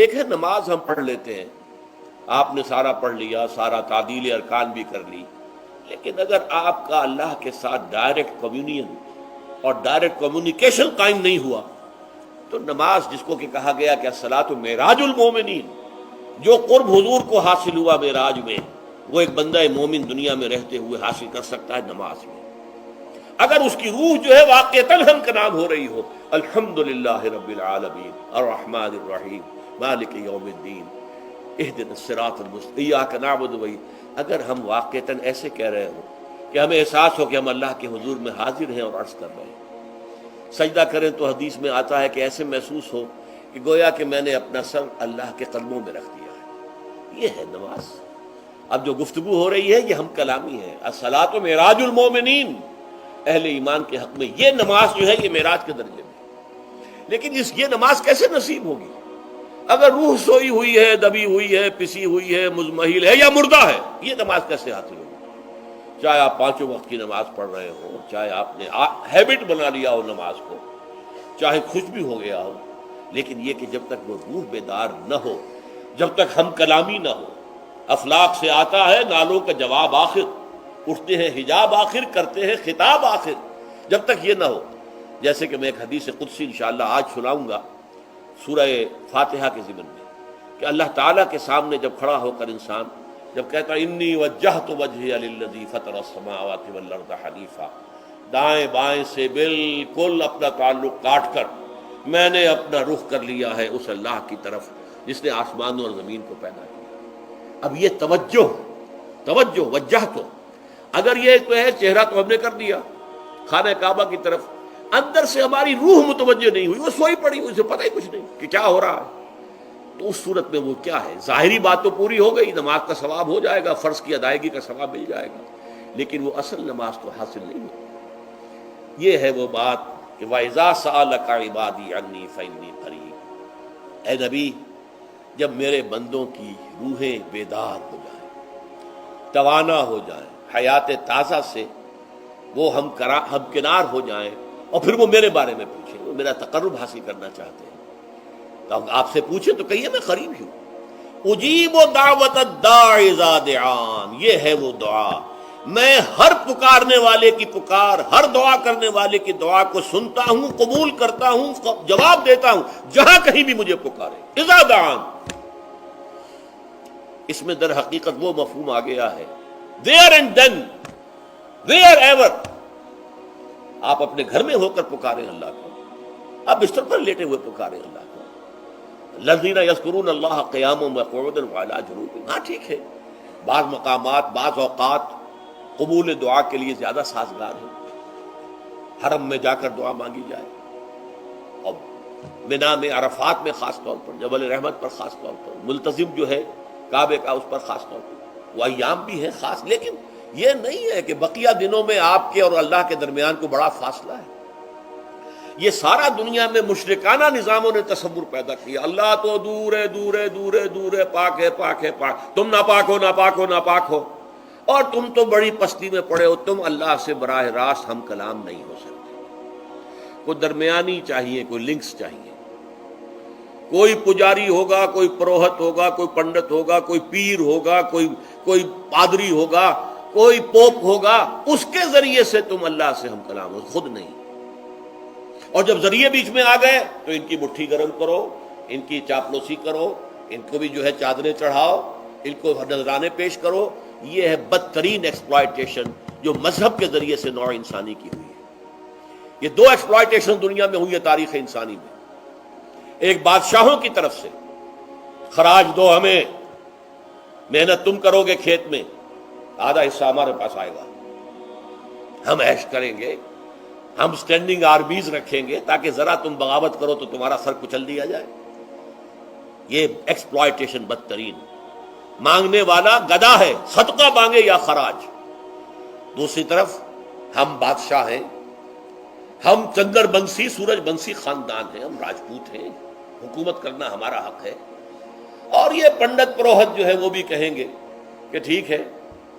ایک ہے نماز ہم پڑھ لیتے ہیں، آپ نے سارا پڑھ لیا، سارا تعدیل ارکان بھی کر لی، لیکن اگر آپ کا اللہ کے ساتھ ڈائریکٹ کمیونین اور ڈائریکٹ کمیونیکیشن قائم نہیں ہوا تو نماز، جس کو کہ کہا گیا کہ الصلاۃ معراج المومنین، جو قرب حضور کو حاصل ہوا معراج میں، وہ ایک بندہ مومن دنیا میں رہتے ہوئے حاصل کر سکتا ہے نماز میں، اگر اس کی روح جو ہے واقعتاً ہم کا نام ہو رہی ہو، الحمدللہ رب العالمین الرحمن الرحیم مالک یوم الدین اہدنا الصراط المستقیم ایاک نعبد و اگر ہم واقعتاً ایسے کہہ رہے ہوں کہ ہمیں احساس ہو کہ ہم اللہ کے حضور میں حاضر ہیں اور عرض کر رہے ہیں، سجدہ کریں تو حدیث میں آتا ہے کہ ایسے محسوس ہو کہ گویا کہ میں نے اپنا سر اللہ کے قدموں میں رکھ دیا ہے، یہ ہے نماز۔ اب جو گفتگو ہو رہی ہے یہ ہم کلامی ہے، الصلاۃ معراج المومنین، اہل ایمان کے حق میں یہ نماز جو ہے یہ معراج کے درجے میں، لیکن یہ نماز کیسے نصیب ہوگی اگر روح سوئی ہوئی ہے، دبی ہوئی ہے، پسی ہوئی ہے، مزمحل ہے یا مردہ ہے؟ یہ نماز کیسے حاصل ہوگی؟ چاہے آپ پانچوں وقت کی نماز پڑھ رہے ہوں، چاہے آپ نے ہیبٹ بنا لیا ہو نماز کو، چاہے خوش بھی ہو گیا ہو، لیکن یہ کہ جب تک وہ روح بیدار نہ ہو، جب تک ہم کلامی نہ ہو، افلاق سے آتا ہے نالوں کا جواب آخر، اٹھتے ہیں حجاب آخر، کرتے ہیں خطاب آخر، جب تک یہ نہ ہو، جیسے کہ میں ایک حدیث قدسی انشاءاللہ آج سناؤں گا سورہ فاتحہ کے ضمن میں، کہ اللہ تعالیٰ کے سامنے جب کھڑا ہو کر انسان جب کہتا ہے انی وجہت وجہی للذی فطر السماوات والارض حنیفا، دائیں بائیں سے بالکل اپنا تعلق کاٹ کر میں نے اپنا رخ کر لیا ہے اس اللہ کی طرف جس نے آسمانوں اور زمین کو پیدا کیا۔ اب یہ توجہ وجہ تو اگر یہ تو ہے چہرہ تو ہم نے کر دیا خانہ کعبہ کی طرف، اندر سے ہماری روح متوجہ نہیں ہوئی، وہ سوئی پڑی، اسے پتہ ہی کچھ نہیں کہ کیا ہو رہا ہے، تو اس صورت میں وہ کیا ہے؟ ظاہری بات تو پوری ہو گئی، نماز کا ثواب ہو جائے گا، فرض کی ادائیگی کا ثواب مل جائے گا، لیکن وہ اصل نماز تو حاصل نہیں ہوگی۔ یہ ہے وہ بات کہ وَإِذَا سَأَلَكَ عِبَادِي عَنِّي فَإِنِّي قَرِيبٌ، اے نبی جب میرے بندوں کی روحیں بیدار ہو جائیں، توانا ہو جائیں، حیات تازہ سے وہ ہم کنار ہو جائیں، اور پھر وہ میرے بارے میں پوچھیں، وہ میرا تقرب حاصل کرنا چاہتے ہیں، تو آپ سے پوچھیں تو کہیے میں قریب ہی ہوں، اجیب دعوت الداع اذا دعان، یہ ہے وہ دعا، میں ہر پکارنے والے کی پکار، ہر دعا کرنے والے کی دعا کو سنتا ہوں، قبول کرتا ہوں، جواب دیتا ہوں جہاں کہیں بھی مجھے پکارے، اذا دعان۔ اس میں در حقیقت وہ مفہوم آ گیا ہے there and then where ever، آپ اپنے گھر میں ہو کر پکاریں اللہ کو، آپ بستر پر لیٹے ہوئے پکاریں اللہ کو، الذین یذکرون اللہ قیاما وقعودا وعلی جنوبہم، ہاں ٹھیک ہے بعض مقامات بعض اوقات قبول دعا کے لیے زیادہ سازگار ہے، حرم میں جا کر دعا مانگی جائے، اور منا میں عرفات میں خاص طور پر، جبل رحمت پر خاص طور پر، ملتزم جو ہے کعبے کا اس پر خاص طور پر، وہ ایام بھی ہیں خاص، لیکن یہ نہیں ہے کہ بقیہ دنوں میں آپ کے اور اللہ کے درمیان کو بڑا فاصلہ ہے۔ یہ سارا دنیا میں مشرکانہ نظاموں نے تصور پیدا کیا، اللہ تو دور ہے دور ہے دور ہے دور ہے، پاک ہے پاک ہے پاک، تم ناپاک ہو ناپاک ہو ناپاک ہو، اور تم تو بڑی پستی میں پڑے ہو، تم اللہ سے براہ راست ہم کلام نہیں ہو سکتے۔ کوئی درمیانی چاہیے، کوئی لنکس چاہیے، کوئی پجاری ہوگا، کوئی پروہت ہوگا، کوئی پنڈت ہوگا، کوئی پیر ہوگا، کوئی پادری ہوگا، کوئی پوپ ہوگا، اس کے ذریعے سے تم اللہ سے ہم کلام ہو، خود نہیں۔ اور جب ذریعے بیچ میں آ گئے تو ان کی مٹھی گرم کرو، ان کی چاپلوسی کرو، ان کو بھی جو ہے چادریں چڑھاؤ، ان کو نذرانے پیش کرو۔ یہ ہے بدترین ایکسپلائٹیشن جو مذہب کے ذریعے سے نوع انسانی کی ہوئی ہے۔ یہ دو ایکسپلائٹیشن دنیا میں ہوئی ہے تاریخ انسانی میں، ایک بادشاہوں کی طرف سے خراج دو ہمیں، محنت تم کرو گے کھیت میں، آدھا حصہ ہمارے پاس آئے گا، ہم عیش کریں گے، ہم سٹینڈنگ آرمیز رکھیں گے تاکہ ذرا تم بغاوت کرو تو تمہارا سر کچل دیا جائے۔ یہ ایکسپلائٹیشن بدترین، مانگنے والا گدا ہے، صدقہ مانگے یا خراج۔ دوسری طرف ہم بادشاہ ہیں، ہم چندر بنسی سورج بنسی خاندان ہیں، ہم راجپوت ہیں، حکومت کرنا ہمارا حق ہے۔ اور یہ پنڈت پروہت جو ہے وہ بھی کہیں گے کہ ٹھیک ہے،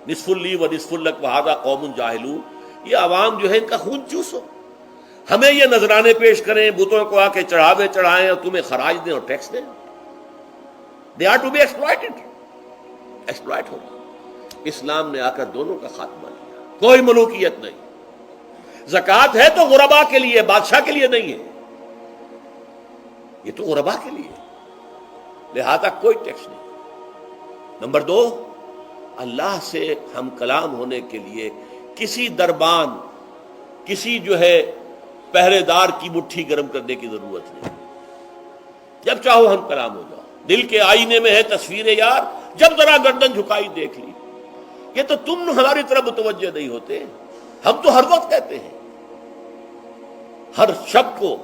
نصف لی و نصف لک وہذا قوم جاہلون، یہ عوام جو ہے ان کا خون چوسو، ہمیں یہ نذرانے پیش کریں، بتوں کو آ کے چڑھاوے چڑھائیں اور تمہیں خراج دیں اور ٹیکس دیں۔ They are to be exploited, exploit ہو رہا۔ اسلام نے آ کر دونوں کا خاتمہ کیا، کوئی ملوکیت نہیں۔ زکوٰۃ ہے تو غربا کے لیے، بادشاہ کے لیے نہیں ہے، یہ تو غربا کے لیے، لہذا کوئی ٹیکس نہیں۔ نمبر دو، اللہ سے ہم کلام ہونے کے لیے کسی دربان، کسی جو ہے پہرے دار کی مٹھی گرم کرنے کی ضرورت نہیں، جب چاہو ہم کلام ہو جاؤ۔ دل کے آئینے میں ہے تصویر یار، جب ذرا گردن جھکائی دیکھ لی۔ یہ تو تم ہماری طرف متوجہ نہیں ہوتے، ہم تو ہر وقت کہتے ہیں، ہر شب کو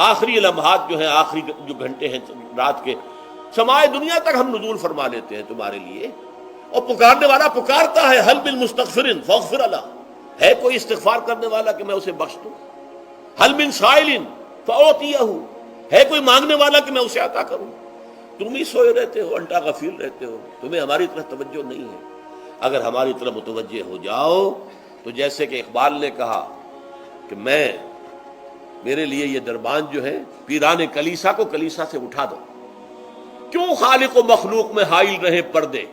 آخری لمحات جو ہیں، آخری جو گھنٹے ہیں رات کے، سمائے دنیا تک ہم نزول فرما لیتے ہیں تمہارے لیے، اور پکارنے والا پکارتا ہے، حل من مستغفر فاغفر له، ہے کوئی استغفار کرنے والا کہ میں اسے بخش دوں؟ حل من سائل فاعطیہ، ہے کوئی مانگنے والا کہ میں اسے عطا کروں؟ تم ہی سوئے رہتے ہو، انٹا غفیر رہتے ہو، تمہیں ہماری طرف توجہ نہیں ہے۔ اگر ہماری طرف متوجہ ہو جاؤ تو جیسے کہ اقبال نے کہا کہ میرے لیے یہ دربان جو ہے، پیران کلیسا کو کلیسا سے اٹھا دو، کیوں خالق و مخلوق میں حائل رہے پردے،